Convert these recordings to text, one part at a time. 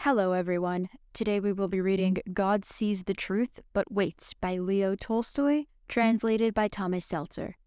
Hello, everyone. Today we will be reading God Sees the Truth But Waits by Leo Tolstoy, translated by Thomas Seltzer.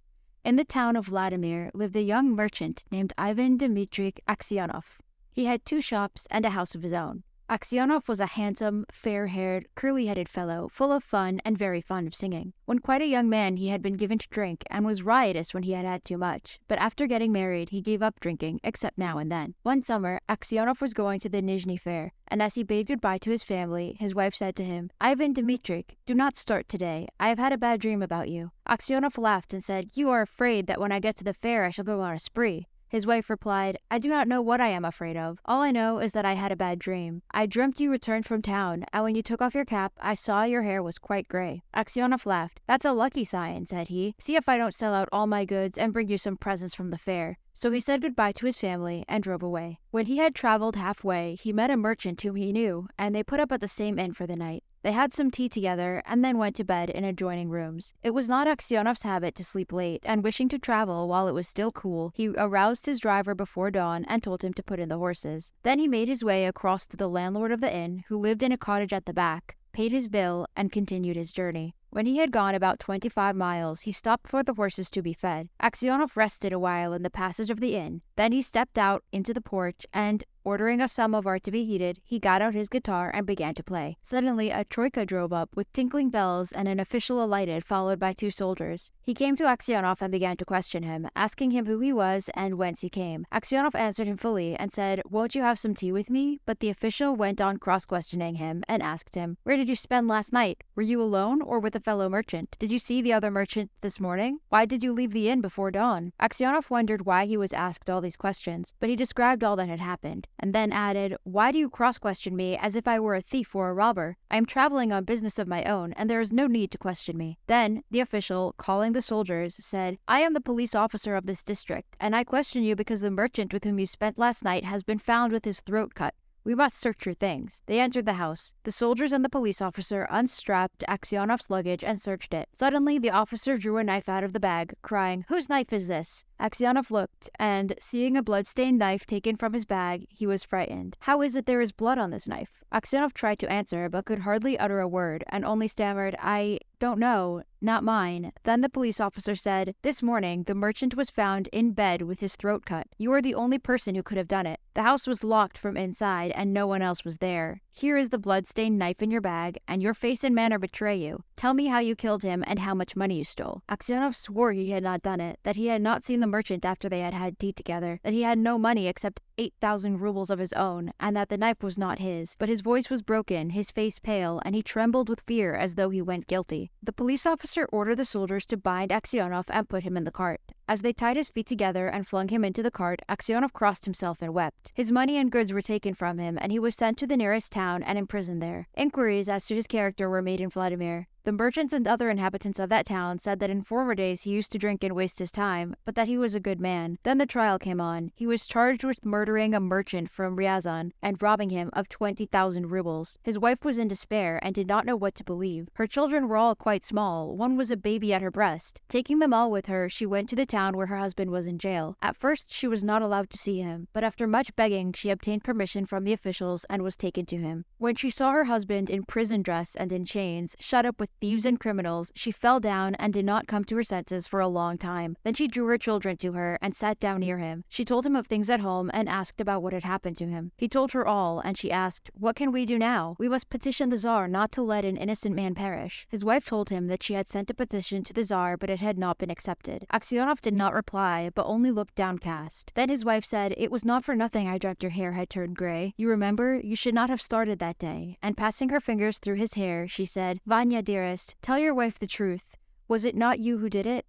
In the town of Vladimir lived a young merchant named Ivan Dmitryich Aksionov. He had 2 shops and a house of his own. Aksionov was a handsome, fair-haired, curly-headed fellow, full of fun and very fond of singing. When quite a young man, he had been given to drink and was riotous when he had had too much, but after getting married, he gave up drinking, except now and then. One summer, Aksionov was going to the Nizhny Fair, and as he bade goodbye to his family, his wife said to him, "Ivan Dmitryich, do not start today. I have had a bad dream about you." Aksionov laughed and said, "You are afraid that when I get to the fair I shall go on a spree." His wife replied, "I do not know what I am afraid of. All I know is that I had a bad dream. I dreamt you returned from town, and when you took off your cap, I saw your hair was quite gray." Aksionov laughed. "That's a lucky sign," said he. "See if I don't sell out all my goods and bring you some presents from the fair." So he said goodbye to his family and drove away. When he had traveled halfway, he met a merchant whom he knew, and they put up at the same inn for the night. They had some tea together and then went to bed in adjoining rooms. It was not Aksionov's habit to sleep late, and wishing to travel while it was still cool, he aroused his driver before dawn and told him to put in the horses. Then he made his way across to the landlord of the inn, who lived in a cottage at the back, paid his bill, and continued his journey. When he had gone about 25 miles, he stopped for the horses to be fed. Aksionov rested a while in the passage of the inn. Then he stepped out into the porch and, ordering a samovar to be heated, he got out his guitar and began to play. Suddenly, a troika drove up with tinkling bells and an official alighted, followed by 2 soldiers. He came to Aksionov and began to question him, asking him who he was and whence he came. Aksionov answered him fully and said, "Won't you have some tea with me?" But the official went on cross-questioning him and asked him, "Where did you spend last night? Were you alone or with a fellow merchant? Did you see the other merchant this morning? Why did you leave the inn before dawn?" Aksionov wondered why he was asked all these questions, but he described all that had happened, and then added, "Why do you cross-question me as if I were a thief or a robber? I am traveling on business of my own, and there is no need to question me." Then the official, calling the soldiers, said, "I am the police officer of this district, and I question you because the merchant with whom you spent last night has been found with his throat cut. We must search your things." They entered the house. The soldiers and the police officer unstrapped Aksionov's luggage and searched it. Suddenly, the officer drew a knife out of the bag, crying, "Whose knife is this?" Aksionov looked, and, seeing a blood-stained knife taken from his bag, he was frightened. "How is it there is blood on this knife?" Aksionov tried to answer, but could hardly utter a word, and only stammered, "I don't know. Not mine." Then the police officer said, "This morning, the merchant was found in bed with his throat cut. You are the only person who could have done it. The house was locked from inside, and no one else was there. Here is the blood-stained knife in your bag, and your face and manner betray you. Tell me how you killed him and how much money you stole." Aksionov swore he had not done it, that he had not seen the merchant after they had had tea together, that he had no money except 8,000 rubles of his own, and that the knife was not his. But his voice was broken, his face pale, and he trembled with fear as though he went guilty. The police officer ordered the soldiers to bind Aksionov and put him in the cart. As they tied his feet together and flung him into the cart, Aksionov crossed himself and wept. His money and goods were taken from him, and he was sent to the nearest town and imprisoned there. Inquiries as to his character were made in Vladimir. The merchants and other inhabitants of that town said that in former days he used to drink and waste his time, but that he was a good man. Then the trial came on. He was charged with murdering a merchant from Ryazan and robbing him of 20,000 rubles. His wife was in despair and did not know what to believe. Her children were all quite small. One was a baby at her breast. Taking them all with her, she went to the town where her husband was in jail. At first, she was not allowed to see him, but after much begging, she obtained permission from the officials and was taken to him. When she saw her husband in prison dress and in chains, shut up with thieves and criminals, she fell down and did not come to her senses for a long time. Then she drew her children to her and sat down near him. She told him of things at home and asked about what had happened to him. He told her all, and she asked, "What can we do now? We must petition the Tsar not to let an innocent man perish." His wife told him that she had sent a petition to the Tsar, but it had not been accepted. Aksionov did not reply, but only looked downcast. Then his wife said, "It was not for nothing I dreamt your hair had turned gray. You remember? You should not have started that day." And passing her fingers through his hair, she said, "Vanya, dearest, tell your wife the truth. Was it not you who did it?"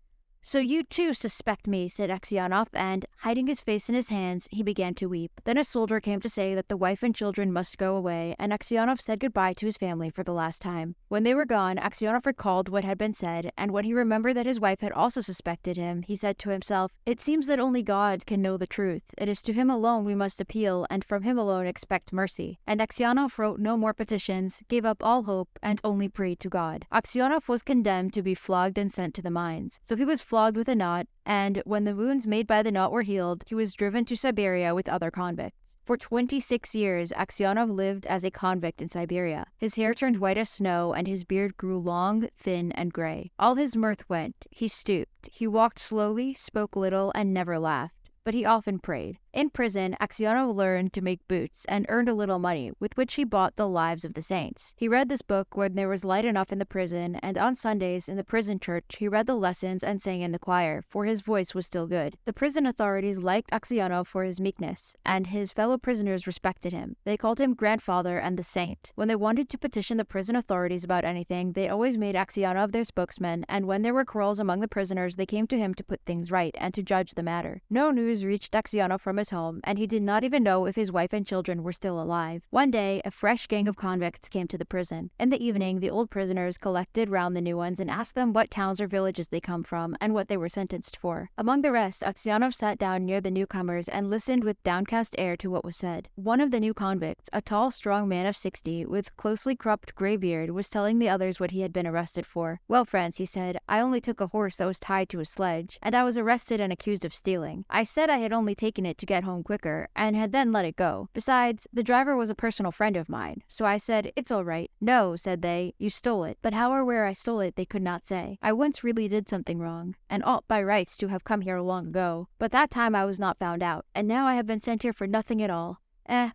"So you too suspect me," said Aksionov, and, hiding his face in his hands, he began to weep. Then a soldier came to say that the wife and children must go away, and Aksionov said goodbye to his family for the last time. When they were gone, Aksionov recalled what had been said, and when he remembered that his wife had also suspected him, he said to himself, "It seems that only God can know the truth. It is to him alone we must appeal, and from him alone expect mercy." And Aksionov wrote no more petitions, gave up all hope, and only prayed to God. Aksionov was condemned to be flogged and sent to the mines. So he was flogged with a knot, and when the wounds made by the knot were healed, he was driven to Siberia with other convicts. For 26 years, Aksionov lived as a convict in Siberia. His hair turned white as snow, and his beard grew long, thin, and gray. All his mirth went. He stooped. He walked slowly, spoke little, and never laughed. But he often prayed. In prison, Aksionov learned to make boots and earned a little money, with which he bought the lives of the saints. He read this book when there was light enough in the prison, and on Sundays in the prison church he read the lessons and sang in the choir, for his voice was still good. The prison authorities liked Aksionov for his meekness, and his fellow prisoners respected him. They called him grandfather and the saint. When they wanted to petition the prison authorities about anything, they always made Aksionov their spokesman, and when there were quarrels among the prisoners, they came to him to put things right and to judge the matter. No news reached Aksionov from his home, and he did not even know if his wife and children were still alive. One day, a fresh gang of convicts came to the prison. In the evening, the old prisoners collected round the new ones and asked them what towns or villages they come from and what they were sentenced for. Among the rest, Aksionov sat down near the newcomers and listened with downcast air to what was said. One of the new convicts, a tall, strong man of 60, with closely cropped gray beard, was telling the others what he had been arrested for. "Well, friends," he said, "I only took a horse that was tied to a sledge, and I was arrested and accused of stealing. I said I had only taken it to get home quicker, and had then let it go. Besides, the driver was a personal friend of mine, so I said, 'It's all right.' 'No,' said they, 'you stole it.' But how or where I stole it they could not say. I once really did something wrong, and ought by rights to have come here long ago. But that time I was not found out, and now I have been sent here for nothing at all.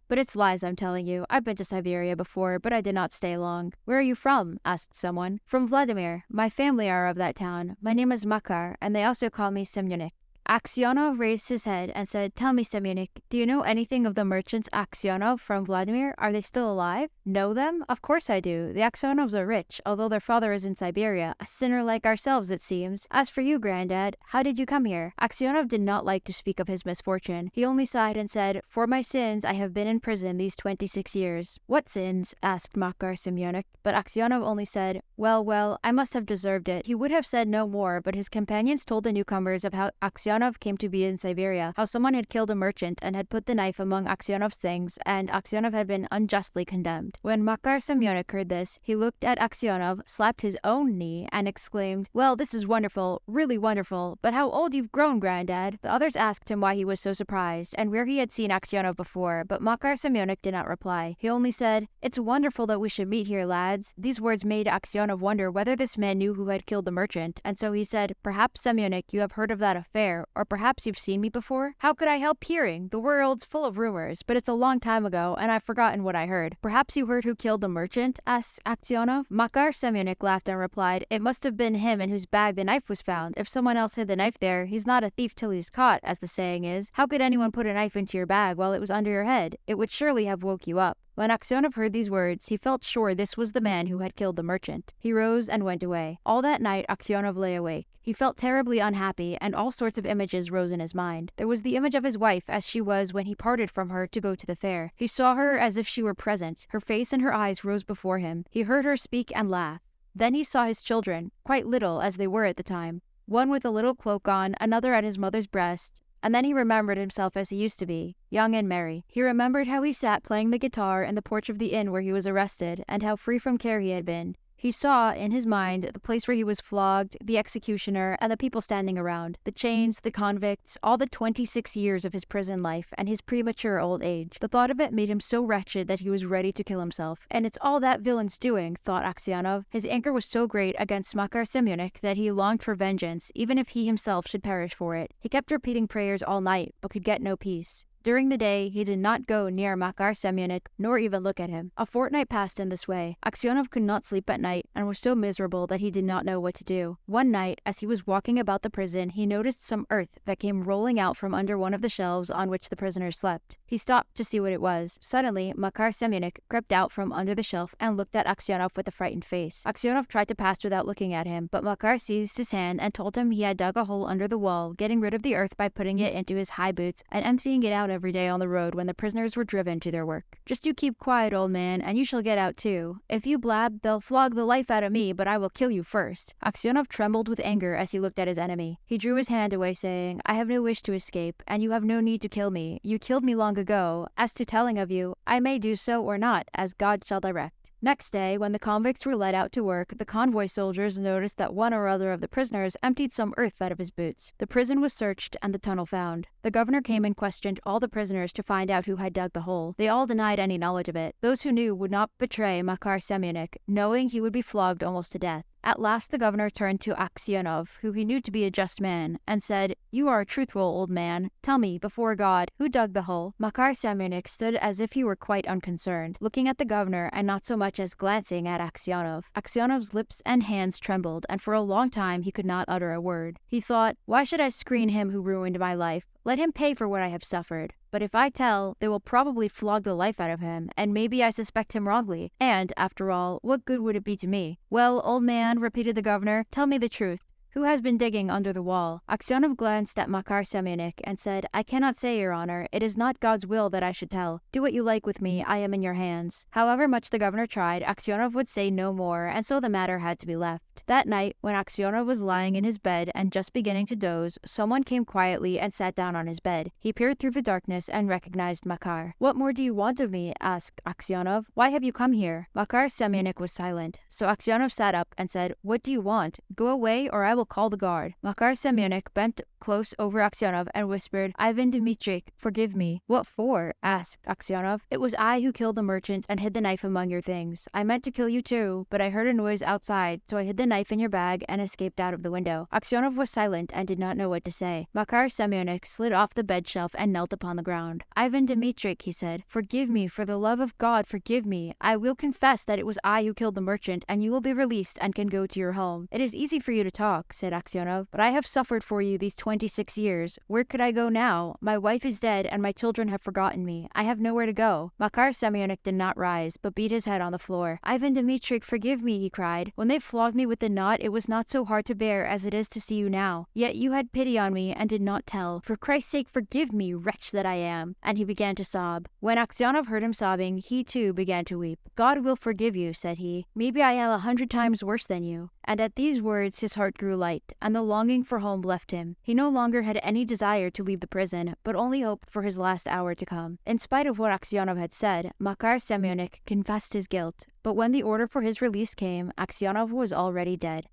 But it's lies I'm telling you. I've been to Siberia before, but I did not stay long." "Where are you from?" asked someone. "From Vladimir. My family are of that town. My name is Makar, and they also call me Semyonik." Aksionov raised his head and said, "Tell me, Semyonik, do you know anything of the merchants Aksionov from Vladimir? Are they still alive?" "Know them? Of course I do. The Aksionovs are rich, although their father is in Siberia, a sinner like ourselves, it seems. As for you, Granddad, how did you come here?" Aksionov did not like to speak of his misfortune. He only sighed and said, "For my sins I have been in prison these 26 years." "What sins?" asked Makar Semyonik. But Aksionov only said, Well, I must have deserved it." He would have said no more, but his companions told the newcomers of how Aksionov came to be in Siberia, how someone had killed a merchant and had put the knife among Aksionov's things, and Aksionov had been unjustly condemned. When Makar Semyonik heard this, he looked at Aksionov, slapped his own knee, and exclaimed, "Well, this is wonderful, really wonderful, but how old you've grown, Granddad." The others asked him why he was so surprised, and where he had seen Aksionov before, but Makar Semyonik did not reply. He only said, "It's wonderful that we should meet here, lads." These words made Aksionov wonder whether this man knew who had killed the merchant, and so he said, "Perhaps, Semyonik, you have heard of that affair, or perhaps you've seen me before?" "How could I help hearing? The world's full of rumors, but it's a long time ago, and I've forgotten what I heard." "Perhaps you heard who killed the merchant?" asked Aksionov. Makar Semyonik laughed and replied, "It must have been him in whose bag the knife was found. If someone else hid the knife there, he's not a thief till he's caught, as the saying is. How could anyone put a knife into your bag while it was under your head? It would surely have woke you up." When Aksionov heard these words, he felt sure this was the man who had killed the merchant. He rose and went away. All that night, Aksionov lay awake. He felt terribly unhappy, and all sorts of images rose in his mind. There was the image of his wife as she was when he parted from her to go to the fair. He saw her as if she were present. Her face and her eyes rose before him. He heard her speak and laugh. Then he saw his children, quite little as they were at the time. One with a little cloak on, another at his mother's breast, and then he remembered himself as he used to be, young and merry. He remembered how he sat playing the guitar in the porch of the inn where he was arrested, and how free from care he had been. He saw, in his mind, the place where he was flogged, the executioner, and the people standing around, the chains, the convicts, all the 26 years of his prison life, and his premature old age. The thought of it made him so wretched that he was ready to kill himself. "And it's all that villain's doing," thought Aksionov. His anger was so great against Makar Semyonik that he longed for vengeance, even if he himself should perish for it. He kept repeating prayers all night, but could get no peace. During the day, he did not go near Makar Semyonik, nor even look at him. A fortnight passed in this way. Aksionov could not sleep at night, and was so miserable that he did not know what to do. One night, as he was walking about the prison, he noticed some earth that came rolling out from under one of the shelves on which the prisoners slept. He stopped to see what it was. Suddenly, Makar Semyonik crept out from under the shelf and looked at Aksionov with a frightened face. Aksionov tried to pass without looking at him, but Makar seized his hand and told him he had dug a hole under the wall, getting rid of the earth by putting it into his high boots and emptying it out every day on the road when the prisoners were driven to their work. "Just you keep quiet, old man, and you shall get out too. If you blab, they'll flog the life out of me, but I will kill you first." Aksionov trembled with anger as he looked at his enemy. He drew his hand away, saying, "I have no wish to escape, and you have no need to kill me. You killed me long ago. As to telling of you, I may do so or not, as God shall direct." Next day, when the convicts were led out to work, the convoy soldiers noticed that one or other of the prisoners emptied some earth out of his boots. The prison was searched and the tunnel found. The governor came and questioned all the prisoners to find out who had dug the hole. They all denied any knowledge of it. Those who knew would not betray Makar Semyonik, knowing he would be flogged almost to death. At last the governor turned to Aksionov, who he knew to be a just man, and said, "You are a truthful old man. Tell me, before God, who dug the hole?" Makar Semyonik stood as if he were quite unconcerned, looking at the governor and not so much as glancing at Aksionov. Aksionov's lips and hands trembled, and for a long time he could not utter a word. He thought, "Why should I screen him who ruined my life? Let him pay for what I have suffered. But if I tell, they will probably flog the life out of him, and maybe I suspect him wrongly. And, after all, what good would it be to me?" "Well, old man," repeated the governor, "tell me the truth. Who has been digging under the wall?" Aksionov glanced at Makar Semyonik and said, "I cannot say, Your Honor. It is not God's will that I should tell. Do what you like with me. I am in your hands." However much the governor tried, Aksionov would say no more, and so the matter had to be left. That night, when Aksionov was lying in his bed and just beginning to doze, someone came quietly and sat down on his bed. He peered through the darkness and recognized Makar. "What more do you want of me?" asked Aksionov. "Why have you come here?" Makar Semyonik was silent, so Aksionov sat up and said, "What do you want? Go away, or I will call the guard." Makar Semyonik bent close over Aksionov and whispered, "Ivan Dmitrich, forgive me." "What for?" asked Aksionov. "It was I who killed the merchant and hid the knife among your things. I meant to kill you too, but I heard a noise outside, so I hid the knife in your bag and escaped out of the window." Aksionov was silent and did not know what to say. Makar Semyonik slid off the bed shelf and knelt upon the ground. "Ivan Dmitrich," he said, "forgive me, for the love of God, forgive me. I will confess that it was I who killed the merchant, and you will be released and can go to your home." "It is easy for you to talk," said Aksionov, "but I have suffered for you these 26 years. Where could I go now? My wife is dead and my children have forgotten me. I have nowhere to go." Makar Semyonik did not rise, but beat his head on the floor. "Ivan Dmitrich, forgive me," he cried. "When they flogged me with the knot, it was not so hard to bear as it is to see you now. Yet you had pity on me and did not tell. For Christ's sake, forgive me, wretch that I am." And he began to sob. When Aksionov heard him sobbing, he too began to weep. "God will forgive you," said he. "Maybe I am 100 times worse than you." And at these words his heart grew light, and the longing for home left him. He no longer had any desire to leave the prison, but only hoped for his last hour to come. In spite of what Aksionov had said, Makar Semyonik confessed his guilt, but when the order for his release came, Aksionov was already dead.